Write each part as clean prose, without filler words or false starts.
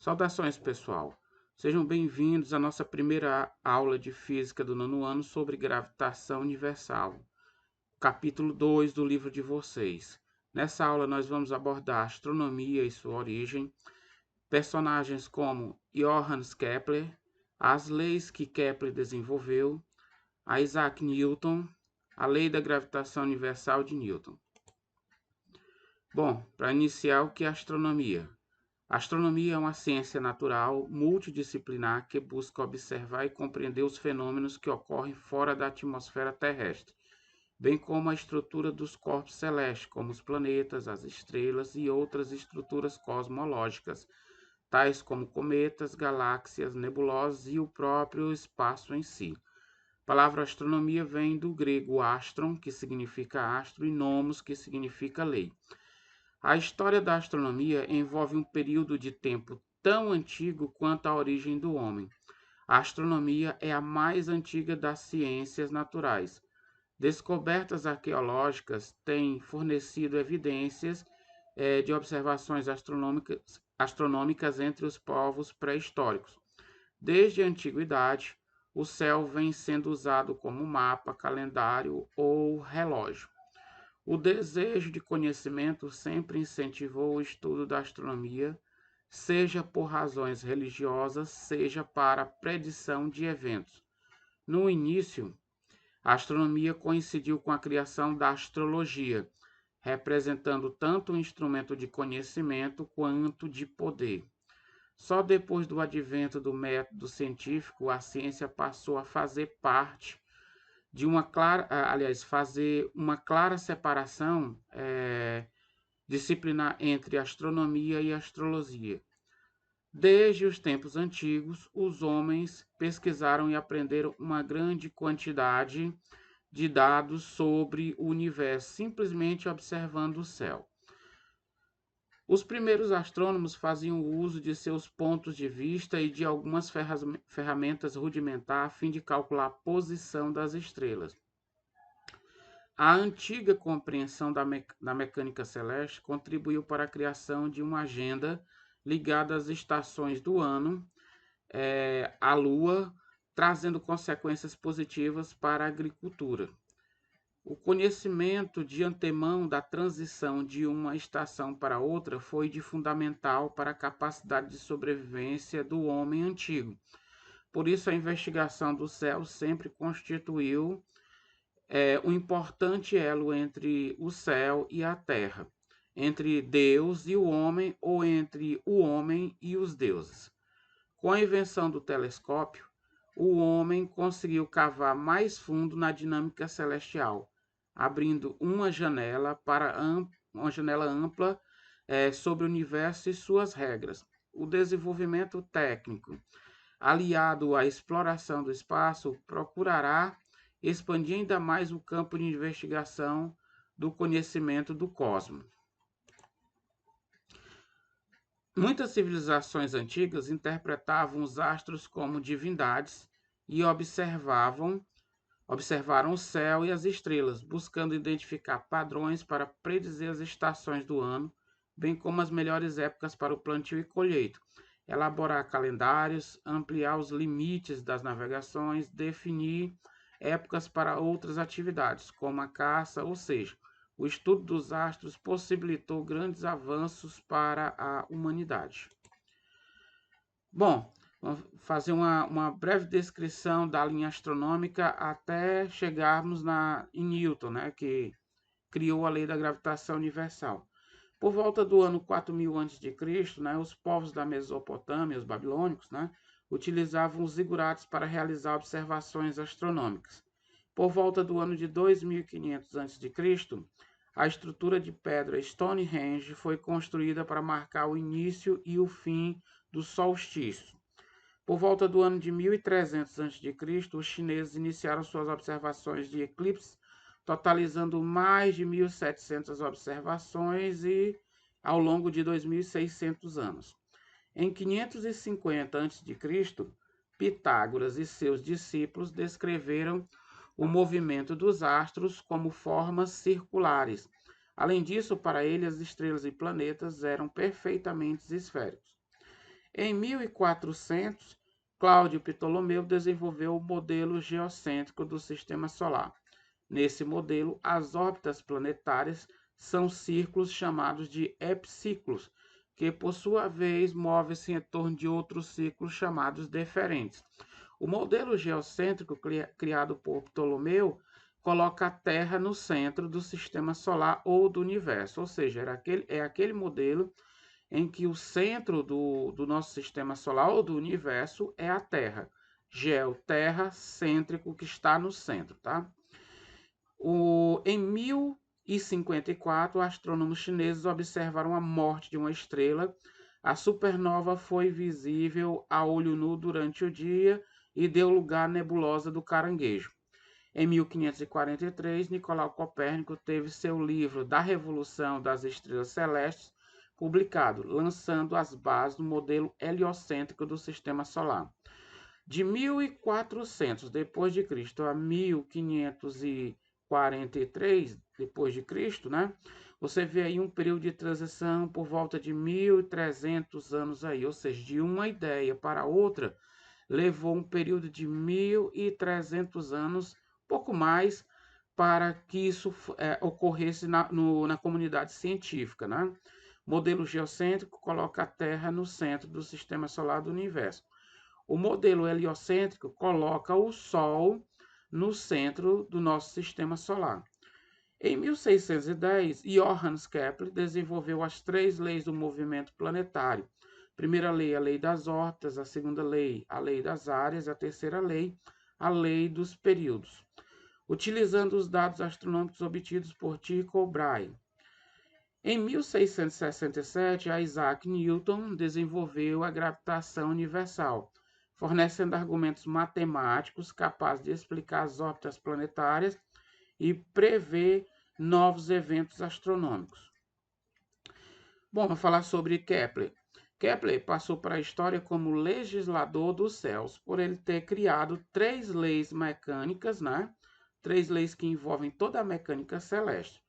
Saudações, pessoal. Sejam bem-vindos à nossa primeira aula de física do nono ano sobre gravitação universal, capítulo 2 do livro de vocês. Nessa aula nós vamos abordar a astronomia e sua origem, personagens como Johannes Kepler, as leis que Kepler desenvolveu, a Isaac Newton, a lei da gravitação universal de Newton. Bom, para iniciar, o que é astronomia? A astronomia é uma ciência natural multidisciplinar que busca observar e compreender os fenômenos que ocorrem fora da atmosfera terrestre, bem como a estrutura dos corpos celestes, como os planetas, as estrelas e outras estruturas cosmológicas, tais como cometas, galáxias, nebulosas e o próprio espaço em si. A palavra astronomia vem do grego astron, que significa astro, e nomos, que significa lei. A história da astronomia envolve um período de tempo tão antigo quanto a origem do homem. A astronomia é a mais antiga das ciências naturais. Descobertas arqueológicas têm fornecido evidências de observações astronômicas entre os povos pré-históricos. Desde a antiguidade, o céu vem sendo usado como mapa, calendário ou relógio. O desejo de conhecimento sempre incentivou o estudo da astronomia, seja por razões religiosas, seja para a predição de eventos. No início, a astronomia coincidiu com a criação da astrologia, representando tanto um instrumento de conhecimento quanto de poder. Só depois do advento do método científico, a ciência passou a fazer parte de uma clara, fazer uma clara separação disciplinar entre astronomia e astrologia. Desde os tempos antigos, os homens pesquisaram e aprenderam uma grande quantidade de dados sobre o universo, simplesmente observando o céu. Os primeiros astrônomos faziam uso de seus pontos de vista e de algumas ferramentas rudimentares a fim de calcular a posição das estrelas. A antiga compreensão da mecânica celeste contribuiu para a criação de uma agenda ligada às estações do ano, à Lua, trazendo consequências positivas para a agricultura. O conhecimento de antemão da transição de uma estação para outra foi de fundamental para a capacidade de sobrevivência do homem antigo. Por isso, a investigação do céu sempre constituiu um importante elo entre o céu e a terra, entre Deus e o homem ou entre o homem e os deuses. Com a invenção do telescópio, o homem conseguiu cavar mais fundo na dinâmica celestial, abrindo uma janela ampla sobre o universo e suas regras. O desenvolvimento técnico, aliado à exploração do espaço, procurará expandir ainda mais o campo de investigação do conhecimento do cosmos. Muitas civilizações antigas interpretavam os astros como divindades e observaram o céu e as estrelas, buscando identificar padrões para predizer as estações do ano, bem como as melhores épocas para o plantio e colheita, elaborar calendários, ampliar os limites das navegações, definir épocas para outras atividades, como a caça, ou seja, o estudo dos astros possibilitou grandes avanços para a humanidade. Bom, vamos fazer uma breve descrição da linha astronômica até chegarmos em Newton, que criou a lei da gravitação universal. Por volta do ano 4000 a.C., os povos da Mesopotâmia, os babilônicos, utilizavam os zigurates para realizar observações astronômicas. Por volta do ano de 2500 a.C., a estrutura de pedra Stonehenge foi construída para marcar o início e o fim do solstício. Por volta do ano de 1300 a.C., os chineses iniciaram suas observações de eclipses, totalizando mais de 1700 observações ao longo de 2600 anos. Em 550 a.C., Pitágoras e seus discípulos descreveram o movimento dos astros como formas circulares. Além disso, para ele, as estrelas e planetas eram perfeitamente esféricos. Em 1400, Cláudio Ptolomeu desenvolveu o modelo geocêntrico do Sistema Solar. Nesse modelo, as órbitas planetárias são círculos chamados de epiciclos, que por sua vez movem-se em torno de outros círculos chamados deferentes. O modelo geocêntrico criado por Ptolomeu coloca a Terra no centro do sistema solar ou do universo, ou seja, é aquele modelo em que o centro do nosso sistema solar ou do universo é a Terra. Terra cêntrico que está no centro, tá? Em 1054, astrônomos chineses observaram a morte de uma estrela. A supernova foi visível a olho nu durante o dia e deu lugar à nebulosa do Caranguejo. Em 1543, Nicolau Copérnico teve seu livro Da Revolução das Estrelas Celestes publicado, lançando as bases do modelo heliocêntrico do Sistema Solar. De 1400 depois de Cristo a 1543 depois de Cristo, né? Você vê aí um período de transição por volta de 1300 anos aí, ou seja, de uma ideia para outra, levou um período de 1300 anos, pouco mais, para que isso ocorresse na comunidade científica, né? Modelo geocêntrico coloca a Terra no centro do sistema solar do universo. O modelo heliocêntrico coloca o Sol no centro do nosso sistema solar. Em 1610, Johannes Kepler desenvolveu as 3 leis do movimento planetário. Primeira lei, a lei das órbitas, a segunda lei, a lei das áreas, a terceira lei, a lei dos períodos, utilizando os dados astronômicos obtidos por Tycho Brahe. Em 1667, Isaac Newton desenvolveu a gravitação universal, fornecendo argumentos matemáticos capazes de explicar as órbitas planetárias e prever novos eventos astronômicos. Bom, vamos falar sobre Kepler. Kepler passou para a história como legislador dos céus, por ele ter criado 3 leis mecânicas, né? 3 leis que envolvem toda a mecânica celeste.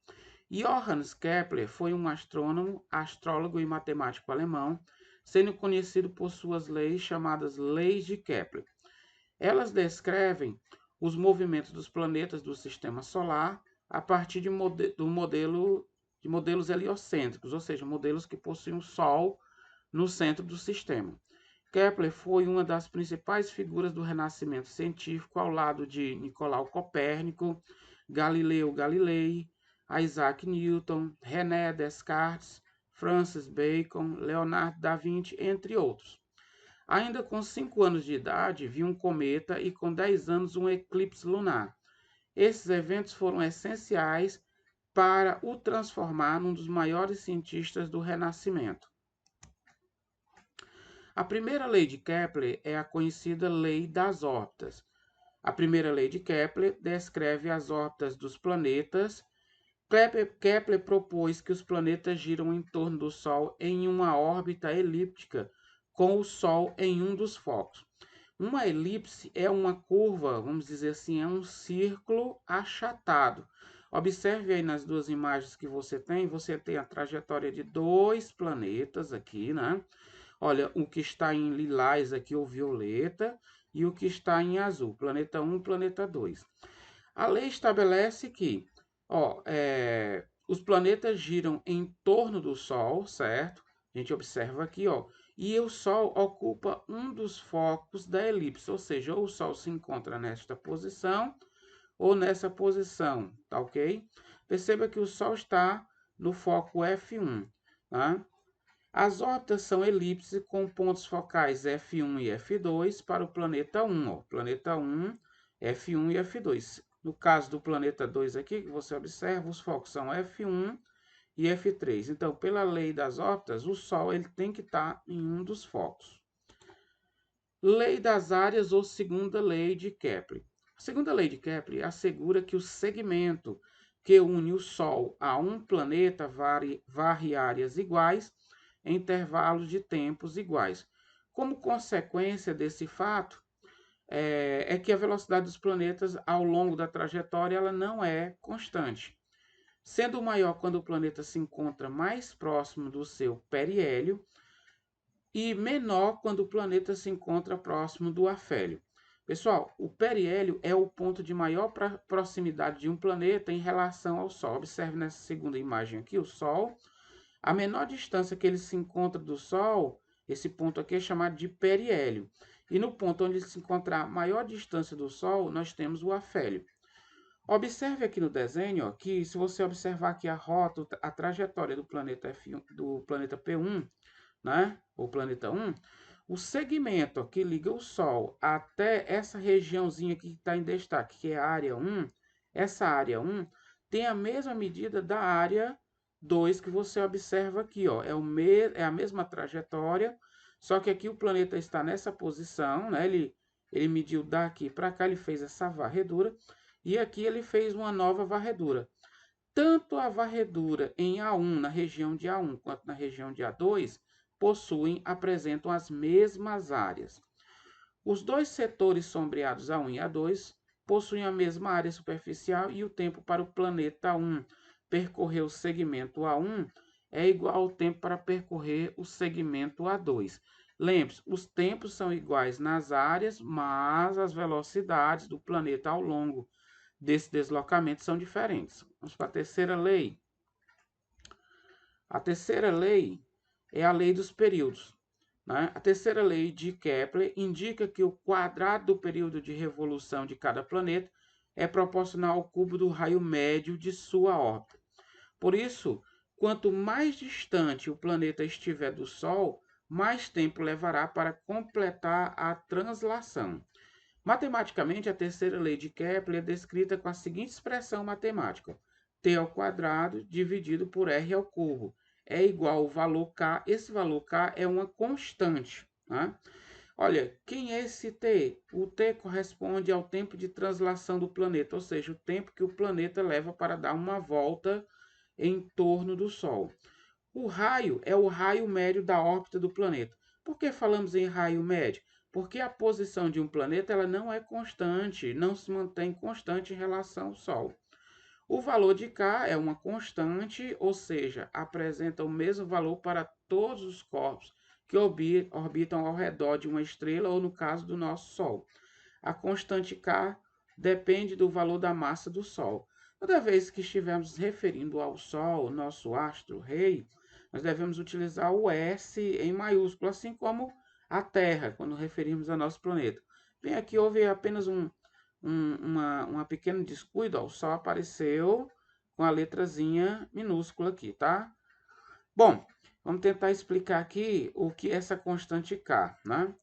Johannes Kepler foi um astrônomo, astrólogo e matemático alemão, sendo conhecido por suas leis chamadas Leis de Kepler. Elas descrevem os movimentos dos planetas do sistema solar a partir de modelos heliocêntricos, ou seja, modelos que possuem o Sol no centro do sistema. Kepler foi uma das principais figuras do renascimento científico ao lado de Nicolau Copérnico, Galileu Galilei, Isaac Newton, René Descartes, Francis Bacon, Leonardo da Vinci, entre outros. Ainda com 5 anos de idade, viu um cometa e com 10 anos um eclipse lunar. Esses eventos foram essenciais para o transformar num dos maiores cientistas do Renascimento. A primeira lei de Kepler é a conhecida lei das órbitas. A primeira lei de Kepler descreve as órbitas dos planetas. Kepler propôs que os planetas giram em torno do Sol em uma órbita elíptica, com o Sol em um dos focos. Uma elipse é uma curva, vamos dizer assim, é um círculo achatado. Observe aí nas 2 imagens que você tem a trajetória de 2 planetas aqui, né? Olha, o que está em lilás aqui, o violeta, e o que está em azul, planeta 1 e planeta 2. A lei estabelece que os planetas giram em torno do Sol, certo? A gente observa aqui, e o Sol ocupa um dos focos da elipse, ou seja, ou o Sol se encontra nesta posição ou nessa posição, tá ok? Perceba que o Sol está no foco F1, tá? As órbitas são elipses com pontos focais F1 e F2 para o planeta 1, planeta 1, F1 e F2. No caso do planeta 2 aqui, que você observa, os focos são F1 e F3. Então, pela lei das órbitas, o Sol ele tem que estar em um dos focos. Lei das áreas ou segunda lei de Kepler. A segunda lei de Kepler assegura que o segmento que une o Sol a um planeta varre áreas iguais em intervalos de tempos iguais. Como consequência desse fato, é que a velocidade dos planetas ao longo da trajetória ela não é constante, sendo maior quando o planeta se encontra mais próximo do seu periélio, e menor quando o planeta se encontra próximo do afélio. Pessoal, o periélio é o ponto de maior proximidade de um planeta em relação ao Sol. Observe nessa segunda imagem aqui, o Sol. A menor distância que ele se encontra do Sol, esse ponto aqui é chamado de periélio. E no ponto onde ele se encontra a maior distância do Sol, nós temos o afélio. Observe aqui no desenho ó, que se você observar aqui a rota, a trajetória do planeta F1, do planeta P1, né, ou planeta 1, o segmento que liga o Sol até essa regiãozinha que está em destaque, que é a área 1, essa área 1 tem a mesma medida da área 2 que você observa aqui. Ó. É a mesma trajetória, só que aqui o planeta está nessa posição, né? Ele mediu daqui para cá, ele fez essa varredura, e aqui ele fez uma nova varredura. Tanto a varredura em A1, na região de A1, quanto na região de A2, apresentam as mesmas áreas. Os dois setores sombreados A1 e A2 possuem a mesma área superficial e o tempo para o planeta 1 percorrer o segmento A1 é igual ao tempo para percorrer o segmento A2. Lembre-se, os tempos são iguais nas áreas, mas as velocidades do planeta ao longo desse deslocamento são diferentes. Vamos para a terceira lei. A terceira lei é a lei dos períodos. Né? A terceira lei de Kepler indica que o quadrado do período de revolução de cada planeta é proporcional ao cubo do raio médio de sua órbita. Por isso, quanto mais distante o planeta estiver do Sol, mais tempo levará para completar a translação. Matematicamente, a terceira lei de Kepler é descrita com a seguinte expressão matemática: T ao quadrado dividido por R ao cubo é igual ao valor K. Esse valor K é uma constante. Né? Olha, quem é esse T? O T corresponde ao tempo de translação do planeta, ou seja, o tempo que o planeta leva para dar uma volta em torno do Sol. O raio é o raio médio da órbita do planeta. Por que falamos em raio médio? Porque a posição de um planeta ela não é constante, não se mantém constante em relação ao Sol. O valor de K é uma constante, ou seja, apresenta o mesmo valor para todos os corpos que orbitam ao redor de uma estrela ou no caso do nosso Sol. A constante K depende do valor da massa do Sol. Toda vez que estivermos referindo ao Sol, nosso astro-rei, nós devemos utilizar o S em maiúsculo, assim como a Terra, quando referimos ao nosso planeta. Bem, aqui houve apenas uma pequeno descuido, ó, o Sol apareceu com a letrazinha minúscula aqui, tá? Bom, vamos tentar explicar aqui o que é essa constante K, né?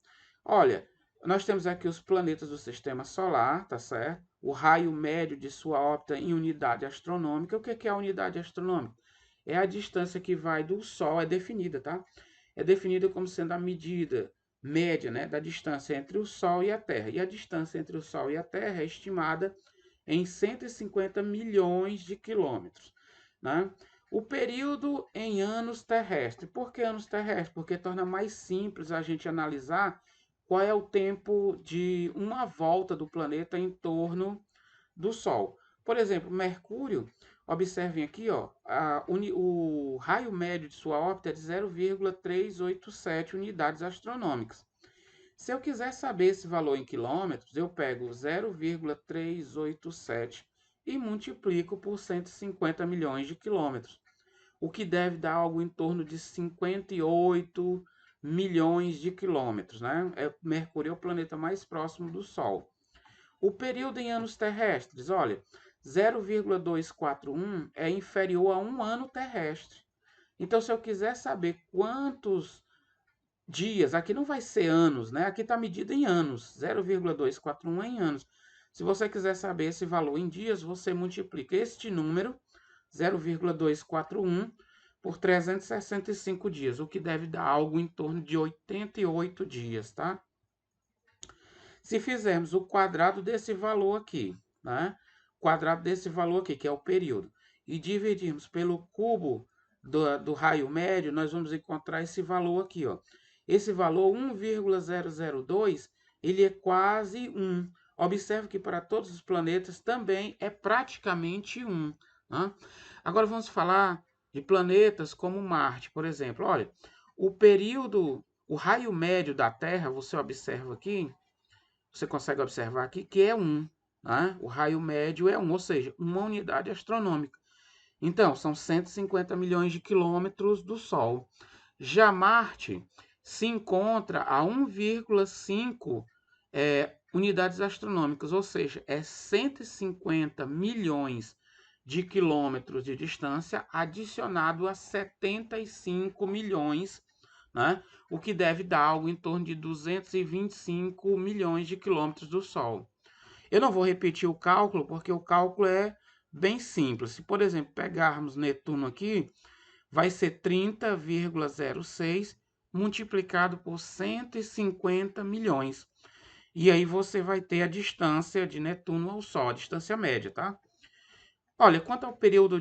Olha, nós temos aqui os planetas do Sistema Solar, tá certo? O raio médio de sua órbita em unidade astronômica. O que é a unidade astronômica? É a distância que vai do Sol, é definida, tá? É definida como sendo a medida média, né, da distância entre o Sol e a Terra. E a distância entre o Sol e a Terra é estimada em 150 milhões de quilômetros, né? O período em anos terrestres. Por que anos terrestres? Porque torna mais simples a gente analisar qual é o tempo de uma volta do planeta em torno do Sol. Por exemplo, Mercúrio, observem aqui, ó, o raio médio de sua órbita é de 0,387 unidades astronômicas. Se eu quiser saber esse valor em quilômetros, eu pego 0,387 e multiplico por 150 milhões de quilômetros, o que deve dar algo em torno de 58 milhões de quilômetros. Né? Mercúrio é o planeta mais próximo do Sol. O período em anos terrestres, olha, 0,241 é inferior a um ano terrestre. Então, se eu quiser saber quantos dias, aqui não vai ser anos, né? Aqui está medido em anos, 0,241 é em anos. Se você quiser saber esse valor em dias, você multiplica este número, 0,241, por 365 dias, o que deve dar algo em torno de 88 dias, tá? Se fizermos o quadrado desse valor aqui, né? Quadrado desse valor aqui, que é o período, e dividirmos pelo cubo do raio médio, nós vamos encontrar esse valor aqui, ó. Esse valor 1,002, ele é quase 1. Observe que para todos os planetas também é praticamente 1. Né? Agora vamos falar de planetas como Marte, por exemplo. Olha, o período o raio médio da Terra, você observa aqui, você consegue observar aqui que é 1. Né? O raio médio é 1, ou seja, uma unidade astronômica. Então, são 150 milhões de quilômetros do Sol. Já Marte se encontra a 1,5 unidades astronômicas, ou seja, é 150 milhões de quilômetros de distância adicionado a 75 milhões, né? O que deve dar algo em torno de 225 milhões de quilômetros do Sol. Eu não vou repetir o cálculo, porque o cálculo é bem simples. Se, por exemplo, pegarmos Netuno aqui, vai ser 30,06 multiplicado por 150 milhões. E aí você vai ter a distância de Netuno ao Sol, a distância média, tá? Olha, quanto ao período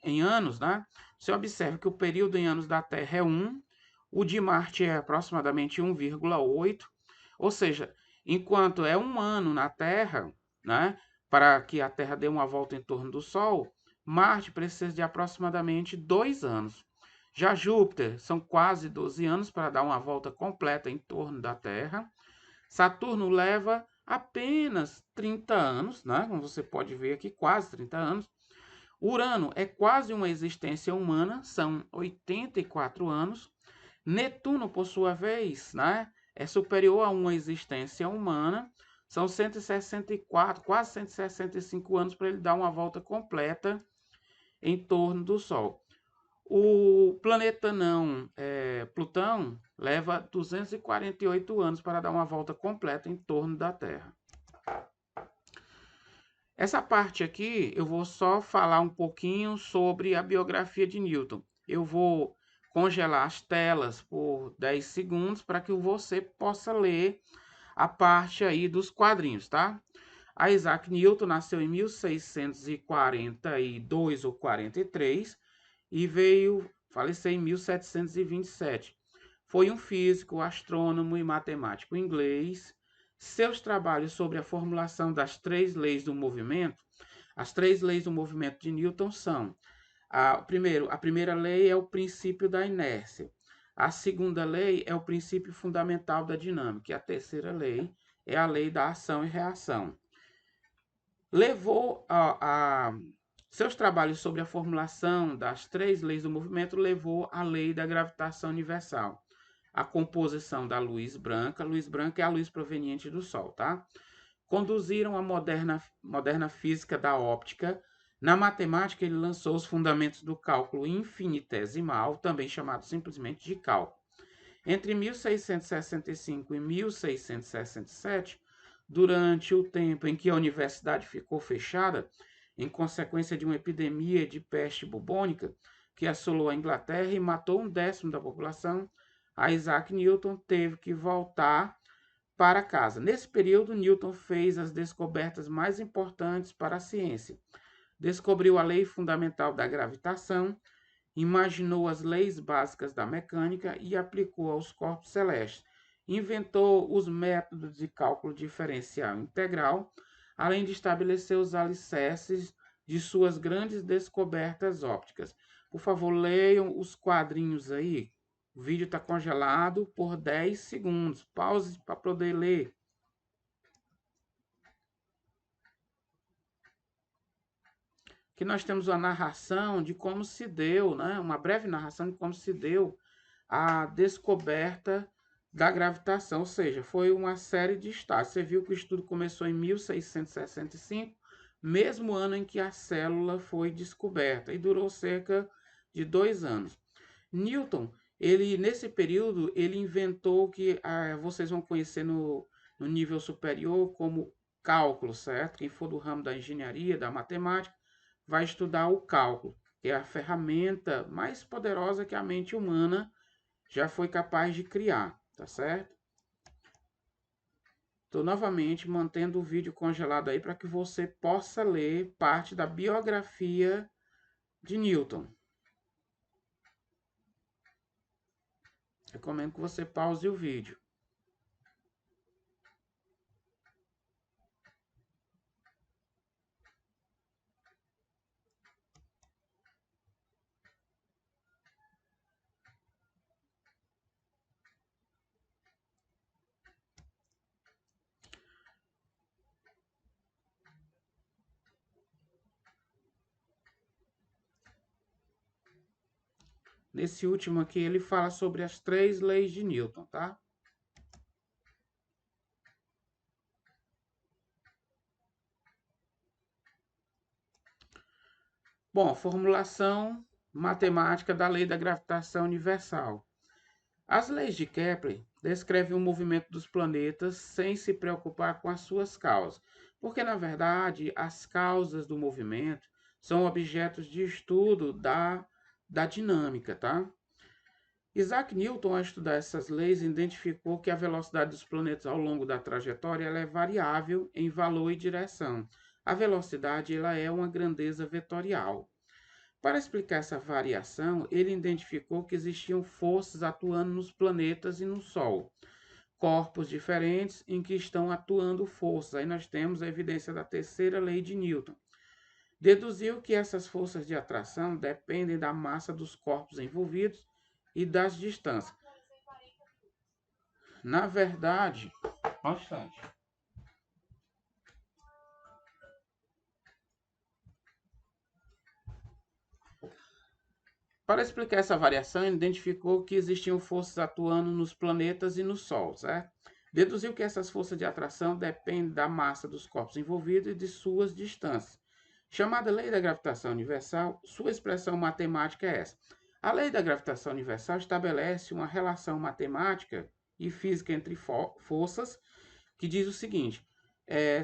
em anos, né? Você observa que o período em anos da Terra é 1, o de Marte é aproximadamente 1,8, ou seja, enquanto é um ano na Terra, né? Para que a Terra dê uma volta em torno do Sol, Marte precisa de aproximadamente 2 anos. Já Júpiter são quase 12 anos para dar uma volta completa em torno da Terra. Saturno leva apenas 30 anos, né? Como você pode ver aqui, quase 30 anos. Urano é quase uma existência humana, são 84 anos. Netuno, por sua vez, né, é superior a uma existência humana, são 164, quase 165 anos para ele dar uma volta completa em torno do Sol. O planeta não, Plutão, leva 248 anos para dar uma volta completa em torno da Terra. Essa parte aqui eu vou só falar um pouquinho sobre a biografia de Newton. Eu vou congelar as telas por 10 segundos para que você possa ler a parte aí dos quadrinhos, tá? A Isaac Newton nasceu em 1642 ou 43 e veio falecer em 1727. Foi um físico, astrônomo e matemático inglês. Seus trabalhos sobre a formulação das 3 leis do movimento, as 3 leis do movimento de Newton são: a primeira lei é o princípio da inércia. A segunda lei é o princípio fundamental da dinâmica. E a terceira lei é a lei da ação e reação. Seus trabalhos sobre a formulação das 3 leis do movimento levou à lei da gravitação universal, a composição da luz branca é a luz proveniente do Sol, tá? Conduziram a moderna física da óptica. Na matemática, ele lançou os fundamentos do cálculo infinitesimal, também chamado simplesmente de cálculo. Entre 1665 e 1667, durante o tempo em que a universidade ficou fechada, em consequência de uma epidemia de peste bubônica que assolou a Inglaterra e matou 1/10 da população, Isaac Newton teve que voltar para casa. Nesse período, Newton fez as descobertas mais importantes para a ciência. Descobriu a lei fundamental da gravitação, imaginou as leis básicas da mecânica e aplicou aos corpos celestes. Inventou os métodos de cálculo diferencial integral, além de estabelecer os alicerces de suas grandes descobertas ópticas. Por favor, leiam os quadrinhos aí. O vídeo está congelado por 10 segundos. Pause para poder ler. Aqui nós temos uma narração de como se deu, né? Uma breve narração de como se deu a descoberta da gravitação, ou seja, foi uma série de estágios. Você viu que o estudo começou em 1665, mesmo ano em que a célula foi descoberta, e durou cerca de 2 anos. Newton, nesse período, ele inventou o que vocês vão conhecer no nível superior como cálculo, certo? Quem for do ramo da engenharia, da matemática, vai estudar o cálculo, que é a ferramenta mais poderosa que a mente humana já foi capaz de criar, tá certo? Estou novamente mantendo o vídeo congelado aí para que você possa ler parte da biografia de Newton. Recomendo que você pause o vídeo. Nesse último aqui, ele fala sobre as 3 leis de Newton, tá? Bom, formulação matemática da lei da gravitação universal. As leis de Kepler descrevem o movimento dos planetas sem se preocupar com as suas causas, porque, na verdade, as causas do movimento são objetos de estudo da dinâmica, tá? Isaac Newton, ao estudar essas leis, identificou que a velocidade dos planetas ao longo da trajetória ela é variável em valor e direção. A velocidade ela é uma grandeza vetorial. Para explicar essa variação, ele identificou que existiam forças atuando nos planetas e no Sol, corpos diferentes em que estão atuando forças. Aí nós temos a evidência da terceira lei de Newton. Deduziu que essas forças de atração dependem da massa dos corpos envolvidos e das distâncias. Na verdade, bastante. Para explicar essa variação, ele identificou que existiam forças atuando nos planetas e no Sol, certo? Deduziu que essas forças de atração dependem da massa dos corpos envolvidos e de suas distâncias. Chamada Lei da Gravitação Universal, sua expressão matemática é essa. A Lei da Gravitação Universal estabelece uma relação matemática e física entre forças que diz o seguinte: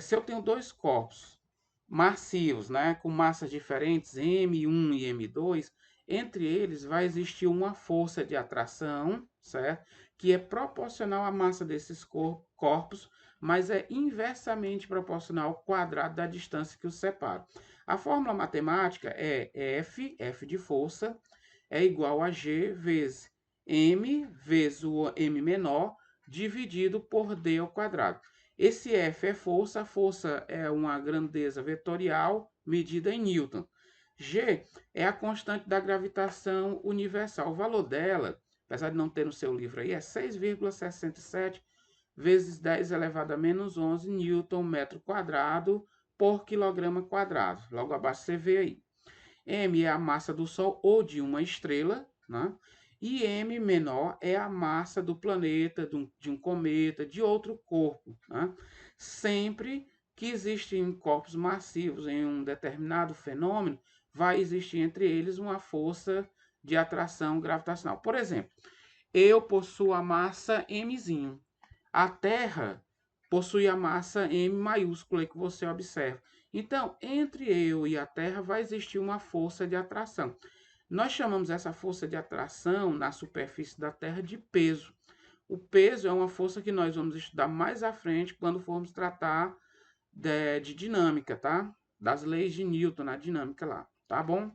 se eu tenho dois corpos massivos, né, com massas diferentes, M1 e M2, entre eles vai existir uma força de atração, certo? Que é proporcional à massa desses corpos, mas é inversamente proporcional ao quadrado da distância que os separa. A fórmula matemática é F de força, é igual a G vezes M vezes o M menor, dividido por D ao quadrado. Esse F é força, a força é uma grandeza vetorial medida em Newton. G é a constante da gravitação universal. O valor dela, apesar de não ter no seu livro aí, é 6,67 vezes 10 elevado a menos 11 newton metro quadrado por quilograma quadrado. Logo abaixo você vê aí. M é a massa do Sol ou de uma estrela, né? E M menor é a massa do planeta, de um cometa, de outro corpo. Né? Sempre que existem corpos massivos em um determinado fenômeno, vai existir entre eles uma força de atração gravitacional. Por exemplo, eu possuo a massa Mzinho. A Terra possui a massa M maiúscula que você observa. Então, entre eu e a Terra vai existir uma força de atração. Nós chamamos essa força de atração na superfície da Terra de peso. O peso é uma força que nós vamos estudar mais à frente quando formos tratar de dinâmica, tá? Das leis de Newton na dinâmica lá, tá bom?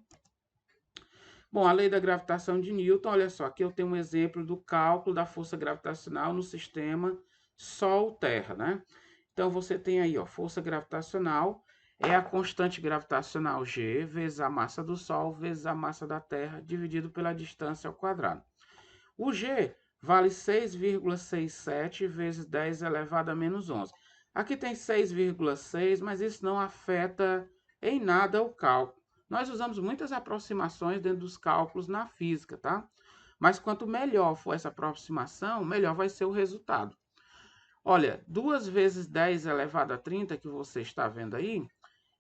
Bom, a lei da gravitação de Newton, olha só, aqui eu tenho um exemplo do cálculo da força gravitacional no sistema Sol-Terra, né? Então você tem aí, ó, força gravitacional é a constante gravitacional G vezes a massa do Sol vezes a massa da Terra dividido pela distância ao quadrado. O G vale 6,67 vezes 10 elevado a menos 11. Aqui tem 6,6, mas isso não afeta em nada o cálculo. Nós usamos muitas aproximações dentro dos cálculos na física, tá? Mas quanto melhor for essa aproximação, melhor vai ser o resultado. Olha, 2 vezes 10 elevado a 30, que você está vendo aí,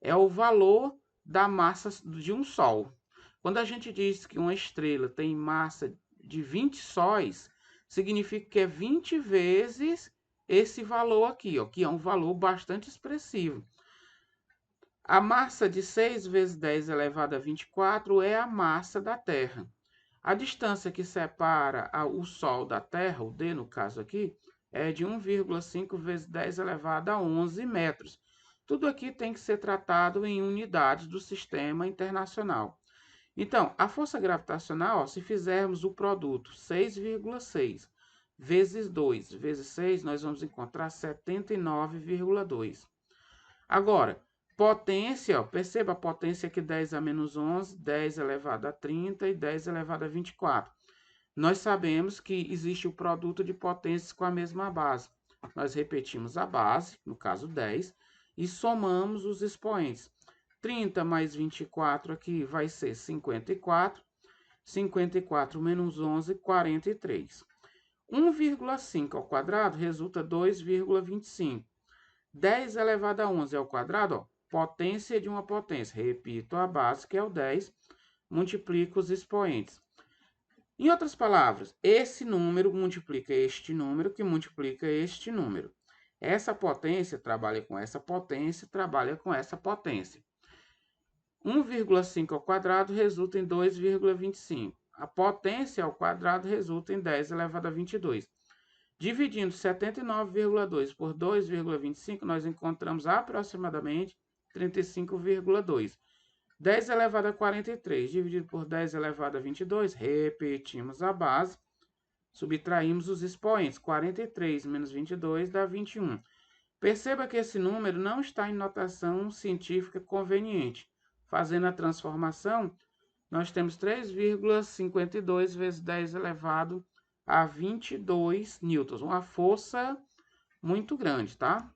é o valor da massa de um Sol. Quando a gente diz que uma estrela tem massa de 20 sóis, significa que é 20 vezes esse valor aqui, ó, que é um valor bastante expressivo. A massa de 6 vezes 10 elevado a 24 é a massa da Terra. A distância que separa o Sol da Terra, o D no caso aqui, é de 1,5 vezes 10 elevado a 11 metros. Tudo aqui tem que ser tratado em unidades do sistema internacional. Então, a força gravitacional, ó, se fizermos o produto 6,6 vezes 2 vezes 6, nós vamos encontrar 79,2. Agora, potência, ó, perceba a potência aqui 10 a menos 11, 10 elevado a 30 e 10 elevado a 24. Nós sabemos que existe o produto de potências com a mesma base. Nós repetimos a base, no caso 10, e somamos os expoentes. 30 mais 24 aqui vai ser 54. 54 menos 11, 43. 1,5 ao quadrado resulta 2,25. 10 elevado a 11 ao quadrado, ó, potência de uma potência. Repito a base, que é o 10, multiplica os expoentes. Em outras palavras, esse número multiplica este número, que multiplica este número. Essa potência trabalha com essa potência, trabalha com essa potência. 1,5 ao quadrado resulta em 2,25. A potência ao quadrado resulta em 10 elevado a 22. Dividindo 79,2 por 2,25, nós encontramos aproximadamente 35,2. 10 elevado a 43, dividido por 10 elevado a 22, repetimos a base, subtraímos os expoentes. 43 menos 22 dá 21. Perceba que esse número não está em notação científica conveniente. Fazendo a transformação, nós temos 3,52 vezes 10 elevado a 22 newtons. Uma força muito grande, tá?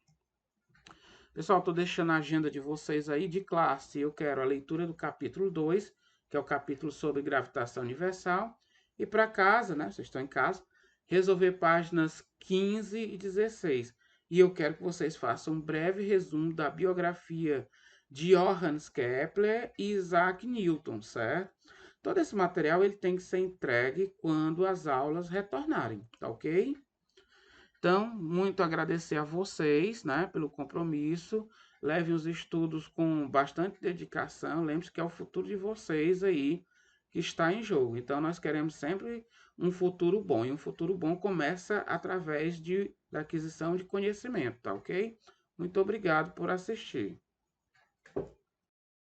Pessoal, estou deixando a agenda de vocês aí de classe. Eu quero a leitura do capítulo 2, que é o capítulo sobre gravitação universal. E para casa, né? Vocês estão em casa, resolver páginas 15 e 16. E eu quero que vocês façam um breve resumo da biografia de Johannes Kepler e Isaac Newton, certo? Todo esse material ele tem que ser entregue quando as aulas retornarem, tá ok? Então, muito agradecer a vocês, né, pelo compromisso. Levem os estudos com bastante dedicação. Lembre-se que é o futuro de vocês aí que está em jogo. Então, nós queremos sempre um futuro bom. E um futuro bom começa através da aquisição de conhecimento, tá ok? Muito obrigado por assistir.